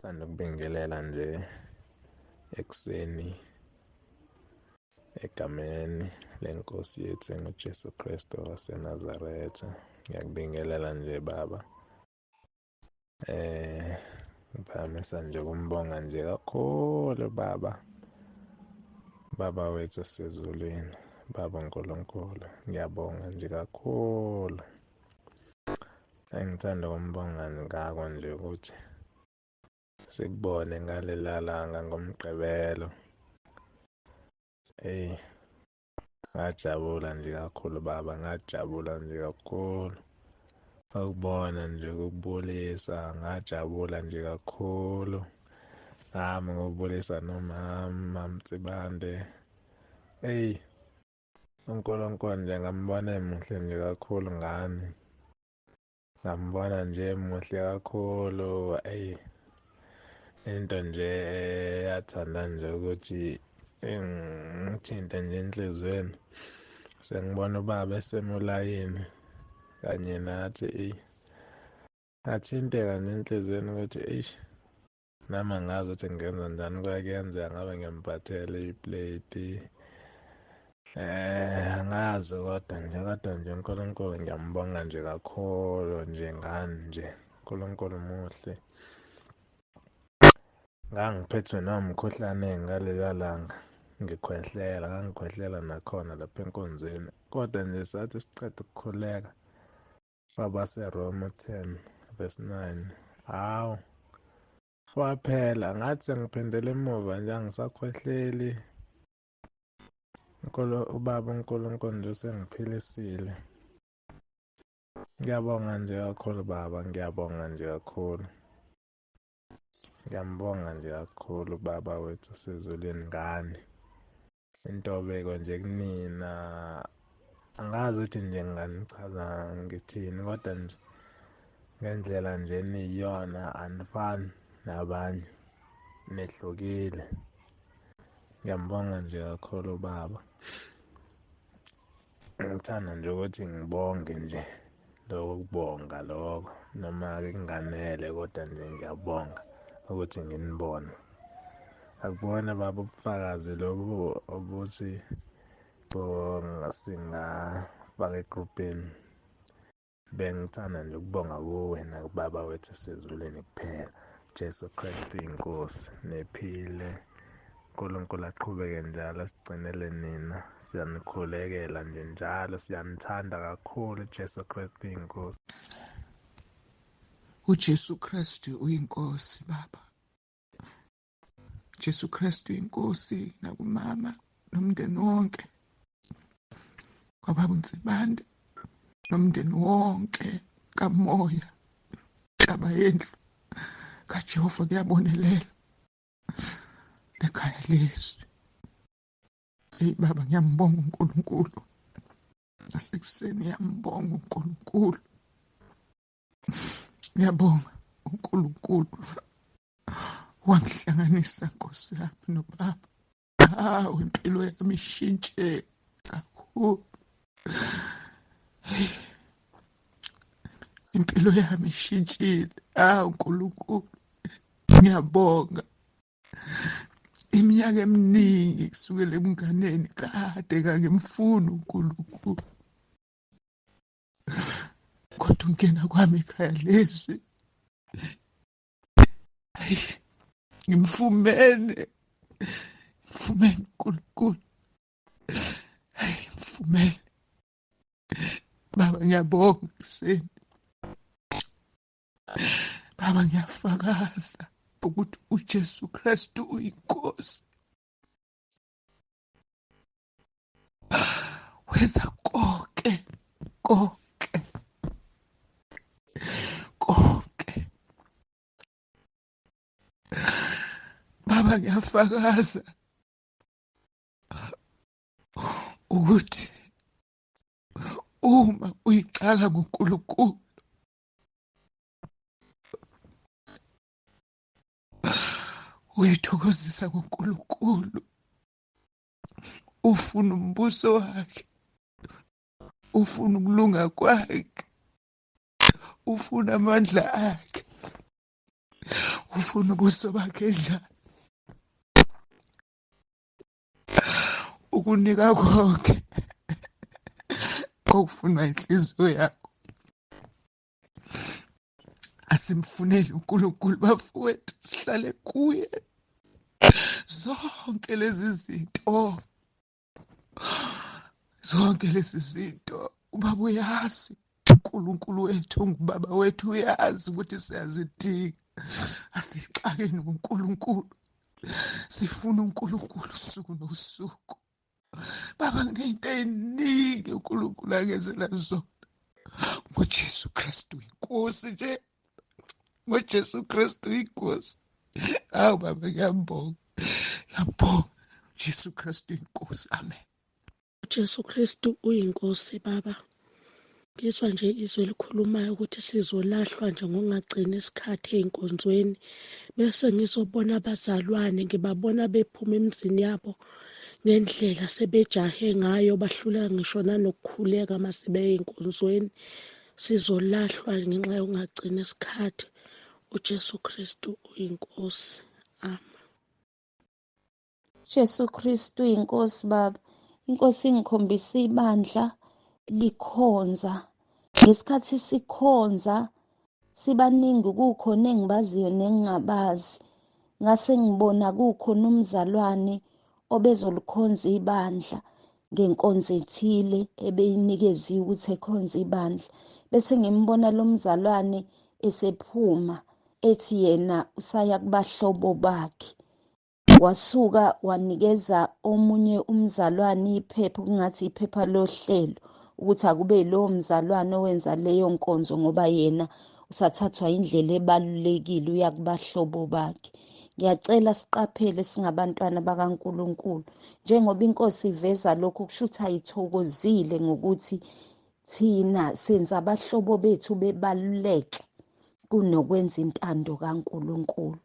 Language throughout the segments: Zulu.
Sanda ukubingelela nje ekuseni egameni lenkosi yethu enguJesu Kristu waseNazaretha. Ngiyakubingelela nje baba. Ngiphakamisa nje ukumbonga nje kakhulu baba wethu osezulwini, Baba uNkulunkulu. Ngiyabonga nje kakhulu. Engithanda ukumbonga ngako nje ukuthi sikubone ngalela langa ngomgqibelo. Ngajabula nje kakhulu baba, ngajabula nje kakhulu ukubona nje ukubulisa, ngajabula nje kakhulu. Ngami ngobulisa nomama Mtsibande. uNkulunkulu nje ngambona emuhle nje kakhulu ngani. Ngambona nje emuhle kakhulu. Into nje yathanda nje ukuthi ngithinte nje enhlizweni. Sengibona ubaba esemulayini kanye nathi ngathinteka nje enhlizweni ukuthi nami angazi ukuthi ngenza njani kuyenzeka ngabe ngiyamphathela iplate. Angazi kodwa nje uNkulunkulu ngiyambonga nje kakhulu nje ngani nje. uNkulunkulu muhle. Ngangiphethwe nomkhuhlane ngalela langa ngangikhwehlela nakhona lapha enkonzweni, kodwa nje sathi siqeda ukukhuleka baba seRoma 10:9, hawu waphela. Ngathi sengiphindela emuva nje angisakhwehleli. Ubaba uNkulunkulu nje usengiphilisile. Ngiyabonga nje kakhulu baba, ngiyabonga nje kakhulu. Ngiyambonga nje kakhulu baba wethu osezulwini ngani. Intobeko nje kunina. Angazi ukuthi nje nginganichaza ngithini, kodwa nje ngendlela nje niyiyona anifani nabanye, nehlukile. Ngiyambonga nje kakhulu baba. Ngithanda nje ukuthi ngibonge nje lokubonga lokho, noma-ke kunganele, kodwa nje ngiyabonga ukuthi nginibone. Akubona baba ubufakazi lobu obuthi singafaka egrupini. Bengithanda nje ukubonga kuwe nakubaba wethu esezulwini kuphela. Jesu Kristu inkosi nephile. uNkulunkulu aqhubeke njalo asigcinele nina. Siyanikhulekela nje njalo, siyanithanda kakhulu. Jesu Kristu inkosi. uJesu Kristu uyinkosi baba. Jesu Kristu inkosi nakumama nomndeni wonke, kwababa uNtsibande nomndeni wonke kaMoya, kabayendlu kaJehova kuyabonelela ekhaya lethu. Baba ngiyambonga uNkulunkulu. Nasekuseni ngiyambonga uNkulunkulu. Ngiyabonga uNkulunkulu wangihlanganisa Nkosi yami nobaba. Hawu, impilo yami ishintshe kakhulu. Impilo yami ishintshile. Hawu uNkulunkulu, ngiyabonga. Iminyaka eminingi kusukela ebunganeni kade ngangimfuna uNkulunkulu, kodwa ungena kwami ekhaya lezi ngimfumene uNkulunkulu. Ngimfumene baba. Ngiyabonga kuseni baba, ngiyafakaza ukuthi uJesu Kristu uyinkosi. Wenza konke baba. Ngiyafakaza ukuthi uma uyiqala ngoNkulunkulu, uyithokozisa ngoNkulunkulu, ufuna umbuso wakhe, ufuna ukulunga kwakhe, ufuna amandla akhe, ufuna ubuso bakhe endlala, ukunika konke okufunwa inhliziyo yakho. Asimfunele uNkulunkulu bafowethu, sihlale kuye zonke lezi zinto, zonke lezi zinto. Ubaba uyazi, uNkulunkulu wethu ungubaba wethu, uyazi ukuthi siyazidinga. Asixakeni kuNkulunkulu, sifuna uNkulunkulu usuku nosuku. Baba, kuney'nto ey'ningi uNkulunkulu akezela zona. NgoJesu Kristu inkosi nje, ngoJesu Kristu inkosi. Hawu baba, ngiyabonga, ngiyabonga. Jesu Kristu inkosi, amen. uJesu Kristu uyinkosi baba. Ngizwa nje izwi elikhulumayo ukuthi sizolahlwa nje ngokungagcini isikhathi ey'nkonzweni, bese ngizobona abazalwane ngibabona bephuma emizini yabo ngendlela sebejahe ngayo, bahluleka ngisho nanokukhuleka mase beye ey'nkonzweni. Sizolahlwa ngenxa yokungagcini isikhathi. uJesu Kristu uyinkosi, amen. Jesu Kristu inkosi baba. Inkosi ingikhombisa ibandla likhonza. Ngesikhathi sikhonza sibaningi, kukhona engibaziyo nengingabazi. Ngase ngibona kukhona umzalwane obezolikhonza ibandla ngenkonzo ethile ebeyinikeziwe ukuthi ekhonza ibandla. Bese ngimbona lo mzalwane esephuma ethi yena usaya kubahlobo bakhe. Wasuka wanikeza omunye umzalwane iphepha, kungathi iphepha lohlelo, ukuthi akube yilowo mzalwane owenza leyo nkonzo ngoba yena usathathwa indlela ebalulekile uya kubahlobo bakhe. Ngiyacela siqaphele singabantwana bakaNkulunkulu, njengoba inkosi iveza lokhu, kusho ukuthi ayithokozile ngokuthi thina senza abahlobo bethu bebaluleke kunokwenza intando kaNkulunkulu.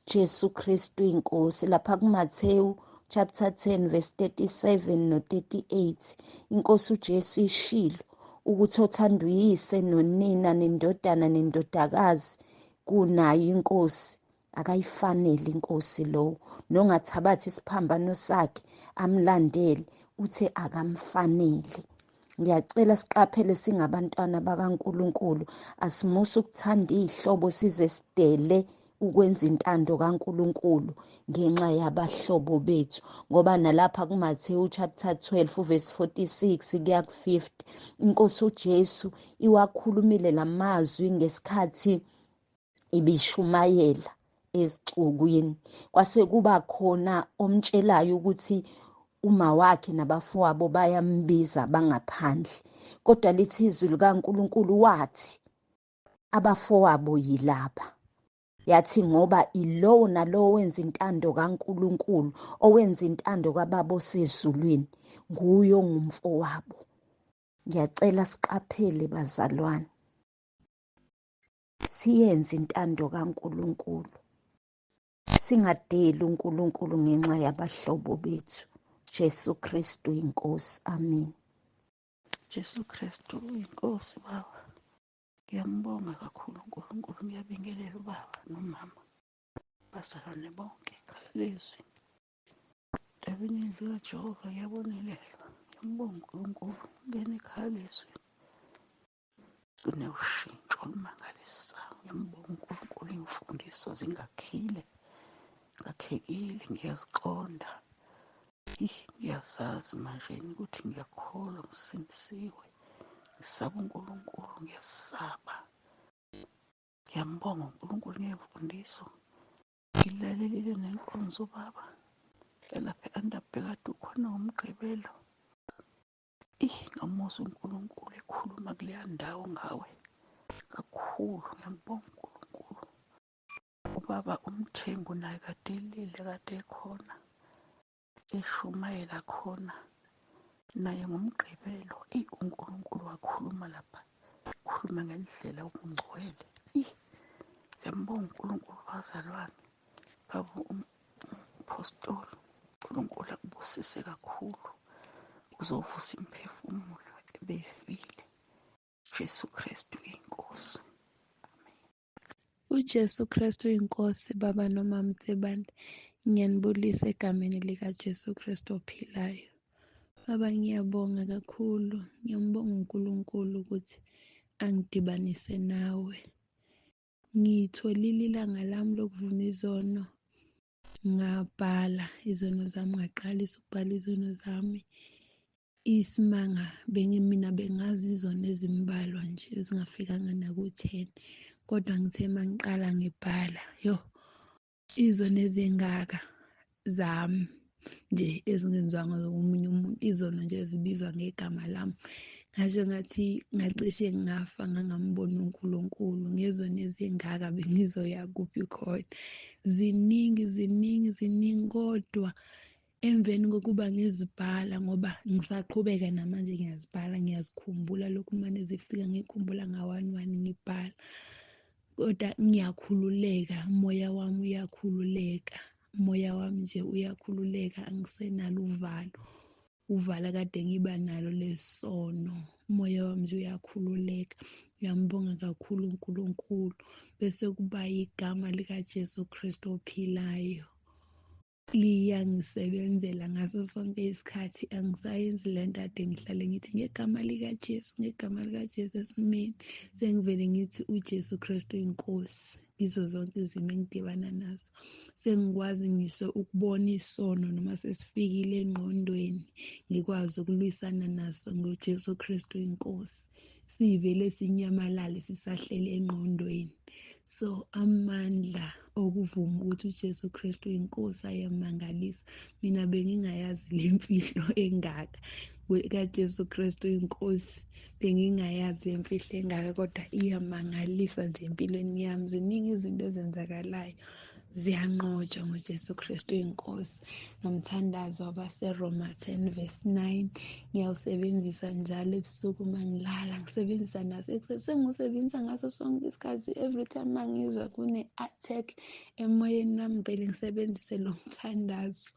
Jesu Kristu inkosi. Lapha kuMathewu chapter 10 verse 37 no-38, inkosi uJesu ishilo ukuthi othanda uyise nonina nendodana nendodakazi kunayo inkosi akayifanele inkosi lowo, nongathabathi isiphambano sakhe amlandele, uthe akamfanele. Ngiyacela siqaphele singabantwana bakaNkulunkulu, asimuse ukuthanda iy'hlobo size sidele ukwenza intando kaNkulunkulu ngenxa yabahlobo bethu, ngoba nalapha kuMathewu chapter 12 verse 46 kuya ku-50, inkosi uJesu iwakhulumile lamazwi ngesikhathi ibishumayela ezixukwini. Kwase kuba khona omtshelayo ukuthi uma wakhe nabafowabo bayambiza bangaphandle, kodwa lithi izwi likaNkulunkulu wathi abafowabo yilaba. Yathi ngoba ilowo nalowo wenza intando kaNkulunkulu, owenza intando kababa osezulwini, nguye ongumfowabo. Ngiyacela siqaphele bazalwane, siyenze intando kaNkulunkulu, singadeli uNkulunkulu ngenxa yabahlobo bethu. Jesu Kristu inkosi, amen. Jesu Kristu uyinkosi baba. Ngiyambonga kakhulu uNkulunkulu, ngiyabingelela ubaba nomama, bazalwane bonke khalezwi. Ndabeni indlu kaJehova ngiyabonelelwa. Ngiyambonga uNkulunkulu, ngene ekhalezwi. Kuneushintsho olumangalisayo. Ngiyambonga uNkulunkulu, iy'mfundiso zingakhile, ngakhekile, ngiyaziqonda. Ngiyazazi manje ukuthi ngiyakholwa, ngisindisiwe. Ngisaba uNkulunkulu, ngiyasaba. Ngiyambonga uNkulunkulu ngey'mfundiso. Ngilalelile nenkonzo baba. Lapha e-Underberg kade ukhona ngoMgqibelo. Ngamuzwa uNkulunkulu ekhuluma kuleya ndawo ngawe kakhulu. Ngiyambonga uNkulunkulu. Ubaba uMthembu naye kade elile, kade ekhona eshumayela khona naye ngoMgqibelo. uNkulunkulu wakhuluma lapha, khuluma ngendlela okungcwele. Siyambonga uNkulunkulu bazalwane, baba umpostoli. uNkulunkulu akubusise kakhulu, uzovusa imiphefumulo ebeyifile. Jesu Kristu inkosi, amen. uJesu Kristu inkosi baba noma Mthebane, ngiyanibulisa egameni likaJesu Kristu ophilayo. Baba ngiyabonga kakhulu, ngiyambonga uNkulunkulu ukuthi angidibanise nawe. Ngitholile ilanga lami lokuvuma izono, ngabhala izono zami, ngaqalisa ukubhala izono zami. Isimanga mina bengazi izono ezimbalwa nje ezingafikanga naku-10, kodwa ngithe uma ngiqala ngibhala, izono ezingaka zami nje ezingenziwanga omunye umuntu, izono nje ezibizwa ngegama lami. Ngasho ngathi ngacishe ngafa ngangambona uNkulunkulu, ngezono ezingaka bengizoya kuphi khona. Ziningi, kodwa emveni kokuba ngizibhala, ngoba ngisaqhubeka namanje ngiyazibhala, ngiyazikhumbula lokhu manje zifika ngikhumbula nga-1 ngibhala, kodwa ngiyakhululeka, umoya wami uyakhululeka, umoya wami nje uyakhululeka, angisenalo uvala kade ngiba nalo lesono. Umoya wami nje uyakhululeka. Ngiyambonga kakhulu uNkulunkulu. Bese kuba igama likaJesu Kristu ophilayo, liyangisebenzela ngaso sonke isikhathi. Angisayenzi lento ade ngihlale ngithi ngegama likaJesu esimeni, sengivele ngithi uJesu Kristu inkosi izo zonke izimo engidibana nazo. Sengikwazi ngisho ukubona isono noma sesifikile engqondweni, ngikwazi ukulwisana naso ngoJesu Kristu inkosi. Sivele sinyamalale sisahlele engqondweni. So amandla okuvuma ukuthi uJesu Kristu inkosi ayamangalisa. Mina bengingayazi le mfihlo engaka kaJesu Kristu inkosi, bengingayazi le mfihlo engaka, kodwa iyamangalisa nje empilweni yami. Ziningi izinto ezenzakalayo, ziyanqotshwa ngoJesu Kristu inkosi. Nomthandazo wabaseRoma 10:9 ngiyawusebenzisa njalo ebusuku uma ngilala, ngisebenzisa naso sengiwusebenzisa ngaso sonke isikhathi. Every time mangizwa kune-attack emoyeni wami, vele ngisebenzise lo mthandazo,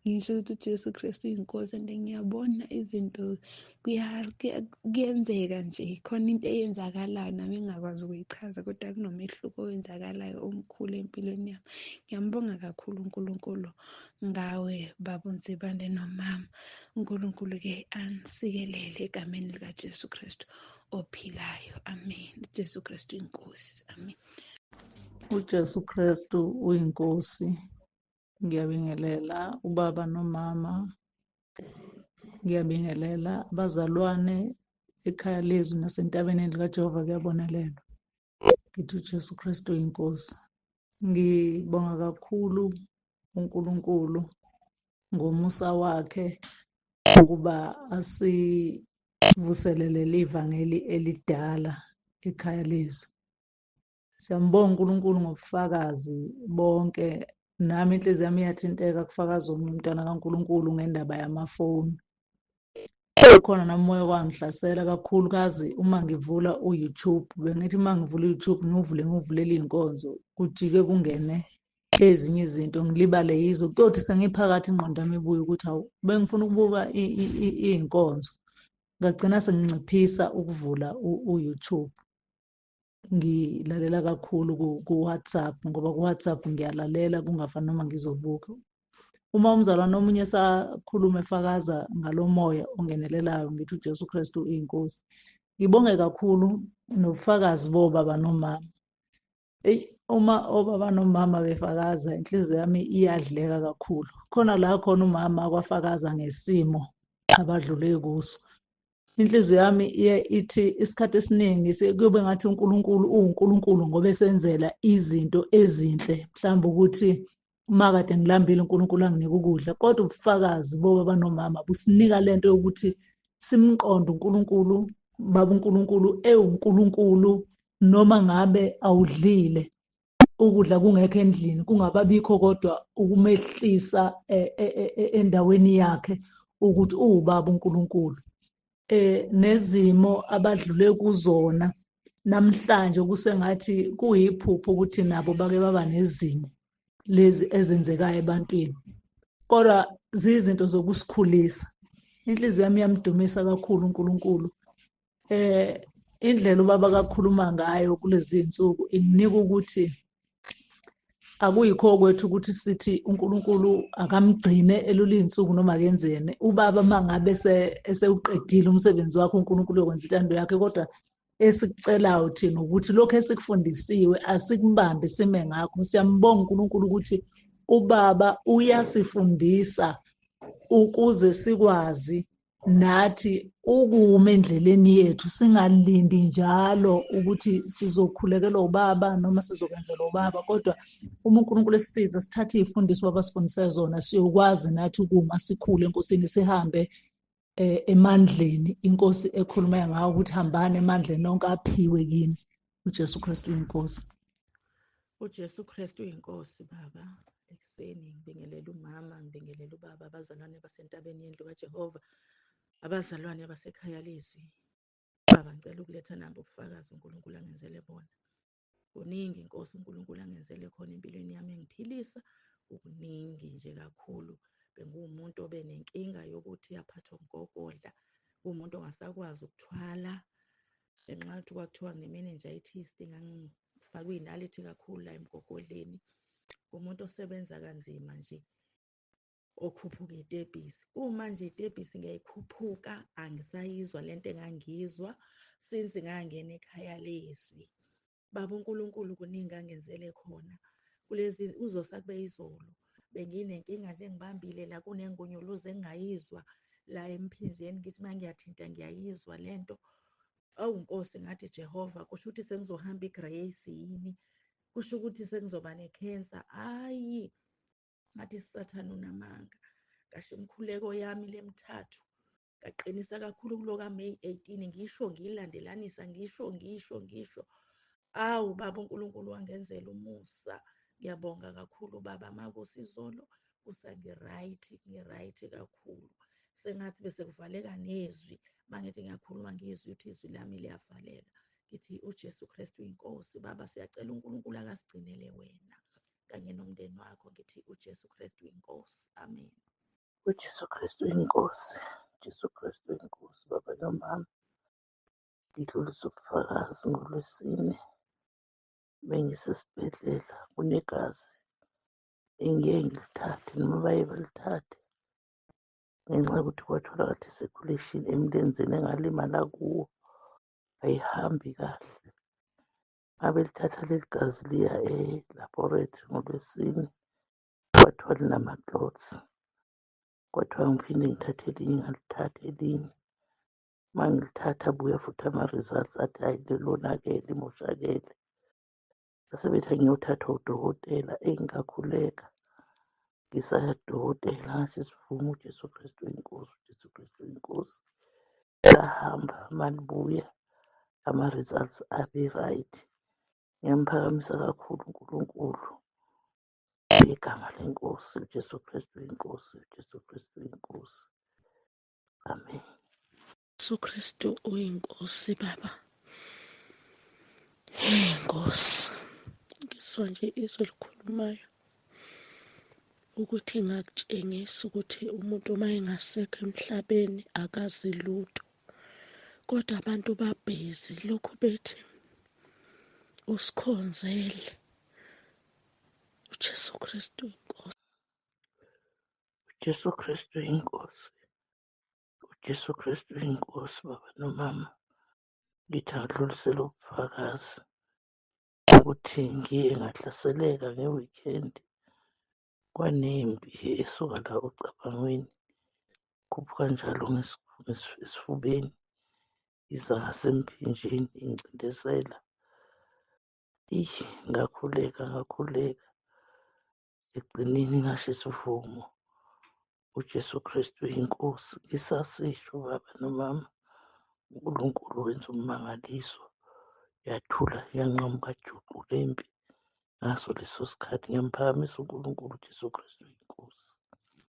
ngisho ukuthi uJesu Kristu inkosi. And ngiyabona izinto kuyenzeka nje, khona into eyenzakalayo nami engingakwazi ukuyichaza, kodwa kunomehluko owenzakalayo omkhulu empilweni yami. Ngiyambonga kakhulu uNkulunkulu ngawe baba uNzibande nomama. uNkulunkulu-ke anisikelele egameni likaJesu Kristu ophilayo. Amen. uJesu Kristu inkosi. Amen. uJesu Kristu uyinkosi. Ngiyabingelela ubaba nomama, ngiyabingelela abazalwane ekhaya lezwi nasentabeneni likaJehova kuyabonelelwa. Ngithi uJesu Kristu uyinkosi. Ngibonga kakhulu uNkulunkulu ngomusa wakhe ukuba asivuselele ivangeli elidala ekhaya lezwi. Siyambonga uNkulunkulu ngobufakazi bonke. Nami inhliziyo yami iyathinteka kufakaza omunye umntwana kaNkulunkulu ngendaba yamafoni. Khona nami umoya wangihlasela kakhulukazi uma ngivula uYouTube. Bengithi uma ngivula uYouTube ngivulele iy'nkonzo, kujike kungene ezinye izinto ngilibale yizo. Kodwa sengiphakathi ingqondo yami ibuye ukuthi hawu, bengifuna ukubuka iy'nkonzo. Ngagcina senginciphisa ukuvula uYouTube, ngilalela kakhulu ku-WhatsApp, ngoba ku-WhatsApp ngiyalalela kungafani noma ngizobuka. Uma umzalwane omunye esakhuluma efakaza ngalo moya ongenelelayo, ngithi uJesu Kristu uyinkosi. Ngibonge kakhulu nobufakazi bobaba nomama. Uma obaba nomama befakaza, inhliziyo yami iyadleka kakhulu. Khona la khona umama akwafakaza ngesimo abadlule kuso. Inhliziyo yami ithi isikhathi esiningi kuyobe ngathi uNkulunkulu uNkulunkulu ngoba esenzela izinto ezinhle, mhlawumbe ukuthi uma kade ngilambile uNkulunkulu anginika ukudla. Kodwa ubufakazi bobaba nomama businika lento yokuthi simqonde uNkulunkulu, baba uNkulunkulu ewuNkulunkulu, noma ngabe awudlile ukudla kungekho endlini, kungababikho kodwa ukumehlisa endaweni yakhe ukuthi uwubaba uNkulunkulu. Nezimo abadlule kuzona namhlanje kusengathi kuyiphupho ukuthi nabo bake baba nezimo lezi ezenzekayo ebantwini, kodwa zizinto zokusikhulisa. Inhliziyo yami iyamdumisa kakhulu uNkulunkulu. indlela ubaba kakhuluma ngayo kulezi iy'nsuku inginika ukuthi akuyikho kwethu ukuthi sithi uNkulunkulu akamgcine elule iy'nsuku noma akenzeni. Ubaba uma ngabe esewuqedile umsebenzi wakhe uNkulunkulu yokwenza intando yakhe, kodwa esikucelayo thina ukuthi lokhu esikufundisiwe asikubambe sime ngakho. Siyambonga uNkulunkulu ukuthi ubaba uyasifundisa ukuze sikwazi nathi ukuma endleleni yethu, singalindi njalo ukuthi sizokhulekelwa ubaba noma sizokwenzelwa ubaba, kodwa uma uNkulunkulu esisiza sithathe iy'fundiso abasifundise zona, siyokwazi nathi ukuma sikhule enkosini, sihambe emandleni inkosi ekhuluma ngawo ukuthi hambani emandleni onke aphiwe kini uJesu Kristu inkosi. uJesu Kristu inkosi. Baba, ekuseni ngibingelela umama, ngibingelela ubaba, abazalwane basentabeni yendlu kaJehova, abazalwane basekhaya lizwi. Baba, ngicela ukuletha nabo ubufakazi uNkulunkulu angenzele bona. Kuningi inkosi uNkulunkulu angenzele khona empilweni yami, engiphilisa. Kukuningi nje kakhulu. Benguwumuntu obenenkinga yokuthi yaphathwa umgogodla, kuwumuntu ongasakwazi ukuthwala ngenxa yokuthi kwakuthiwa ngine-meningitis, ngangifakwe iy'nalithi kakhulu la emgogodleni. Kuwumuntu osebenza kanzima nje, okhuphuka itebhisi. Kumanje itebhisi ngiyayikhuphuka, angisayizwa lento engangizwa since ngangena ekhaya lezwi. Baba uNkulunkulu kuningi angenzele khona. Kulezi kuzosa kube izolo benginenkinga nje engibambile la kunengunyuluzo engingayizwa la emphinjeni, ngithi uma ngiyathinta ngiyayizwa lento. Awu Nkosi, ngathi Jehova, kusho ukuthi sengizohamba iGrace yini? Kusho ukuthi sengizoba nekhensa? Hhayi, ngathi isathane unamanga. Ngasho imikhuleko yami lemithathu ngaqinisa kakhulu kulo kaMeyi 18, ngisho ngiyilandelanisa, ngisho. Awu Baba uNkulunkulu wangenzela umusa. Ngiyabonga kakhulu Baba, makusizolo kusangi-right kakhulu. Sengathi bese kuvaleka nezwi, mangithi ngiyakhuluma ngizwi ukuthi izwi lami liyavaleka. Ngithi uJesu Kristu inkosi. Baba, siyacela uNkulunkulu akasigcinele wena kanye nomndeni wakho. Ngithi uJesu Kristu inkosi. Amen. uJesu Kristu inkosi, uJesu Kristu inkosi. Baba nomama, ngidlulisa ubufakazi ngoLwesine bengisesibhedlela, kunegazi engiye ngilithathe noma baye balithathe ngenxa yokuthi kwatholakala i-circulation emlenzeni engalimala kuwo, ayihambi kahle. Abelithatha leli gazi liya e-laboratory ngoLwesine, kwathiwa linama-clots. Kwathiwa ngiphinde ngithathe elinye, ngalithatha elinye. Uma ngilithatha abuya futhi ama-results athi hhayi lelonakele, limoshakele. Bese bethi ngiyothathwa udokotela. Ngakhuleka ngisaya kudokotela, ngasho isivumo uJesu Kristu inkosi, uJesu Kristu inkosi. Lahamba malibuya ama-results abe-right. Ngiyamuphakamisa kakhulu uNkulunkulu ngegama lenkosi, uJesu Kristu inkosi, uJesu Kristu inkosi. Amen. uJesu Kristu uyinkosi Baba. Nkosi, ngizwa nje izwi elikhulumayo ukuthi ngakutshengisa ukuthi umuntu uma engasekho emhlabeni akazi lutho, kodwa abantu babhezi lokhu bethi usikhonzele uJesu Kristu inkosi. uJesu Kristu inkosi, uJesu Kristu inkosi. Baba nomama, ngithi angidlulisele ubufakazi ukuthi ngiye ngahlaseleka nge-weekend. Kwanempi esuka la ocabangweni, khuphuka njalo esifubeni, iza ngasemphinjeni ingcindezela. Ngakhuleka. Ekugcineni ngasho isivumo, uJesu Kristu inkosi. Ngisasisho baba nomama, uNkulunkulu wenza ummangaliso. Yathula yanqamuka juqu lempi. Ngaso leso sikhathi ngiyamphakamisa uNkulunkulu uJesu Kristu inkosi.